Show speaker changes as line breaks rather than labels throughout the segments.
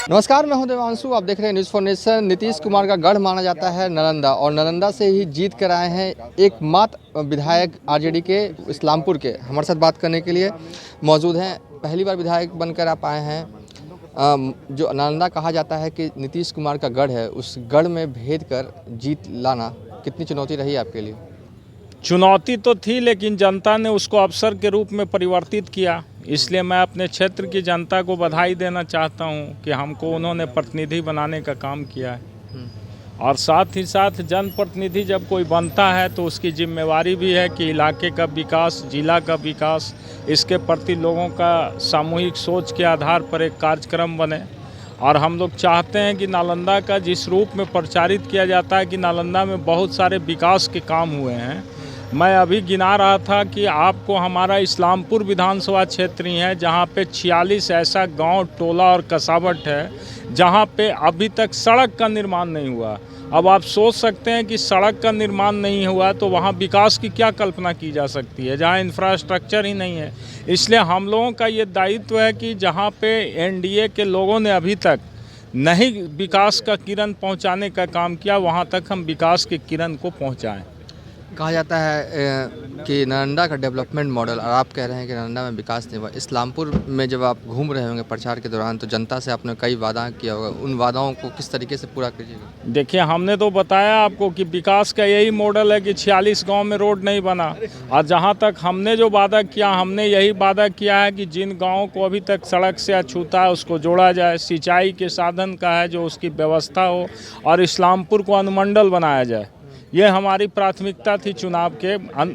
नमस्कार, मैं हूं देवांशु। आप देख रहे हैं news for nation. Nitish Kumar का गढ़ माना जाता है नालंदा, और नालंदा से ही जीत कर आए हैं एकमात्र विधायक आरजेडी के इस्लामपुर के। हमारे साथ बात करने के लिए मौजूद हैं। पहली बार विधायक बनकर आप आए हैं। जो नालंदा कहा जाता है कि नीतीश कुमार का गढ़ है, उस गढ़ में भेद कर जीत लाना कितनी चुनौती रही आपके लिए?
चुनौती तो थी, लेकिन जनता ने उसको अवसर के रूप में परिवर्तित किया। इसलिए मैं अपने क्षेत्र की जनता को बधाई देना चाहता हूं कि हमको उन्होंने प्रतिनिधि बनाने का काम किया है। और साथ ही साथ जनप्रतिनिधि जब कोई बनता है तो उसकी जिम्मेवारी भी है कि इलाके का विकास, जिला का विकास, इसके प्रति लोगों का सामूहिक सोच के आधार पर एक कार्यक्रम बने। और हम लोग चाहते हैं कि नालंदा का जिस रूप में प्रचारित किया जाता है कि नालंदा में बहुत सारे विकास के काम हुए हैं। मैं अभी गिना रहा था कि आपको हमारा इस्लामपुर विधानसभा क्षेत्र ही है जहाँ पे 46 ऐसा गांव, टोला और कस्बा है जहाँ पे अभी तक सड़क का निर्माण नहीं हुआ। अब आप सोच सकते हैं कि सड़क का निर्माण नहीं हुआ तो वहाँ विकास की क्या कल्पना की जा सकती है, जहाँ इंफ्रास्ट्रक्चर ही नहीं है। इसलिए हम लोगों का ये दायित्व है कि जहाँ पे एनडीए के लोगों ने अभी तक नहीं विकास का किरण पहुँचाने का काम किया, वहाँ तक हम विकास के किरण को पहुँचाएँ।
कहा जाता है कि नालंदा का डेवलपमेंट मॉडल, और आप कह रहे हैं कि नालंदा में विकास नहीं हुआ। इस्लामपुर में जब आप घूम रहे होंगे प्रचार के दौरान, तो जनता से आपने कई वादा किया होगा। उन वादाओं को किस तरीके से पूरा कीजिएगा?
देखिए, हमने तो बताया आपको कि विकास का यही मॉडल है कि 46 गांव में रोड नहीं बना। और जहां तक हमने जो वादा किया, हमने यही वादा किया है कि जिन गाँवों को अभी तक सड़क से अछूता है उसको जोड़ा जाए, सिंचाई के साधन का है जो उसकी व्यवस्था हो, और इस्लामपुर को अनुमंडल बनाया जाए। ये हमारी प्राथमिकता थी। चुनाव के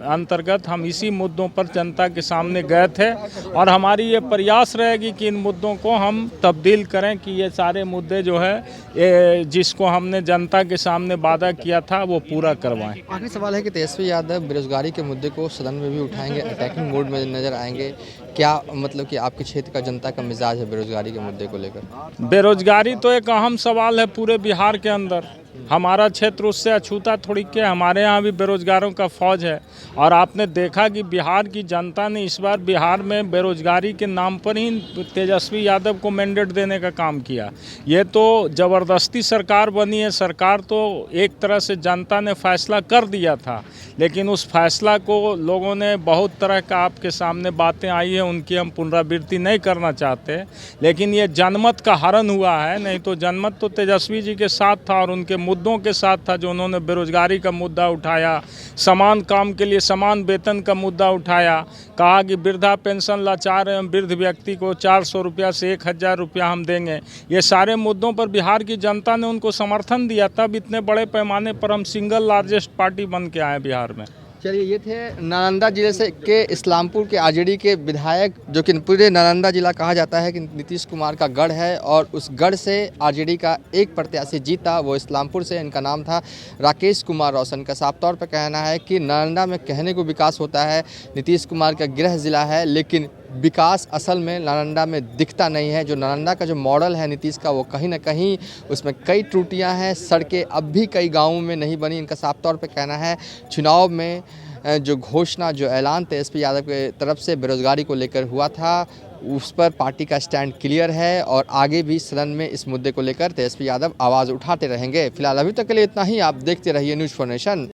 अंतर्गत हम इसी मुद्दों पर जनता के सामने गए थे, और हमारी ये प्रयास रहेगी कि इन मुद्दों को हम तब्दील करें कि ये सारे मुद्दे जो है ये जिसको हमने जनता के सामने वादा किया था वो पूरा करवाएं।
आखिरी सवाल है कि तेजस्वी यादव बेरोजगारी के मुद्दे को सदन में भी उठाएंगे, अटैकिंग मोड में नजर आएंगे। क्या मतलब कि आपके क्षेत्र का जनता का मिजाज है बेरोजगारी के मुद्दे को लेकर?
बेरोजगारी तो एक अहम सवाल है पूरे बिहार के अंदर। हमारा क्षेत्र उससे अछूता थोड़ी के, हमारे यहाँ भी बेरोजगारों का फौज है। और आपने देखा कि बिहार की जनता ने इस बार बिहार में बेरोजगारी के नाम पर ही तेजस्वी यादव को मैंडेट देने का काम किया। ये तो ज़बरदस्ती सरकार बनी है। सरकार तो एक तरह से जनता ने फैसला कर दिया था, लेकिन उस फैसला को लोगों ने बहुत तरह का आपके सामने बातें आई है, उनकी हम पुनरावृत्ति नहीं करना चाहते। लेकिन ये जनमत का हरण हुआ है, नहीं तो जनमत तो तेजस्वी जी के साथ था और उनके मुद्दों के साथ था। जो उन्होंने बेरोजगारी का मुद्दा उठाया, समान काम के लिए समान वेतन का मुद्दा उठाया, कहा कि वृद्धा पेंशन लाचार एवं वृद्ध व्यक्ति को 400 रुपया से 1000 रुपया हम देंगे। ये सारे मुद्दों पर बिहार की जनता ने उनको समर्थन दिया। तब इतने बड़े पैमाने पर हम सिंगल लार्जेस्ट पार्टी बन के आए बिहार में।
चलिए, ये थे नालंदा जिले से के इस्लामपुर के आरजेडी के विधायक, जो कि पूरे नालंदा जिला कहा जाता है कि नीतीश कुमार का गढ़ है, और उस गढ़ से आरजेडी का एक प्रत्याशी जीता, वो इस्लामपुर से। इनका नाम था राकेश कुमार रोशन का। साफ तौर पर कहना है कि नालंदा में कहने को विकास होता है, नीतीश कुमार का गृह जिला है, लेकिन विकास असल में नालंदा में दिखता नहीं है। जो नालंदा का जो मॉडल है नीतीश का, वो कहीं ना कहीं उसमें कई त्रुटियां हैं। सड़कें अब भी कई गांवों में नहीं बनी। इनका साफ तौर पे कहना है चुनाव में जो घोषणा, जो ऐलान तेजस्वी यादव के तरफ से बेरोजगारी को लेकर हुआ था, उस पर पार्टी का स्टैंड क्लियर है, और आगे भी सदन में इस मुद्दे को लेकर तेजस्वी यादव आवाज़ उठाते रहेंगे। फिलहाल अभी तक के लिए इतना ही। आप देखते रहिए न्यूज़ फॉर नेशन।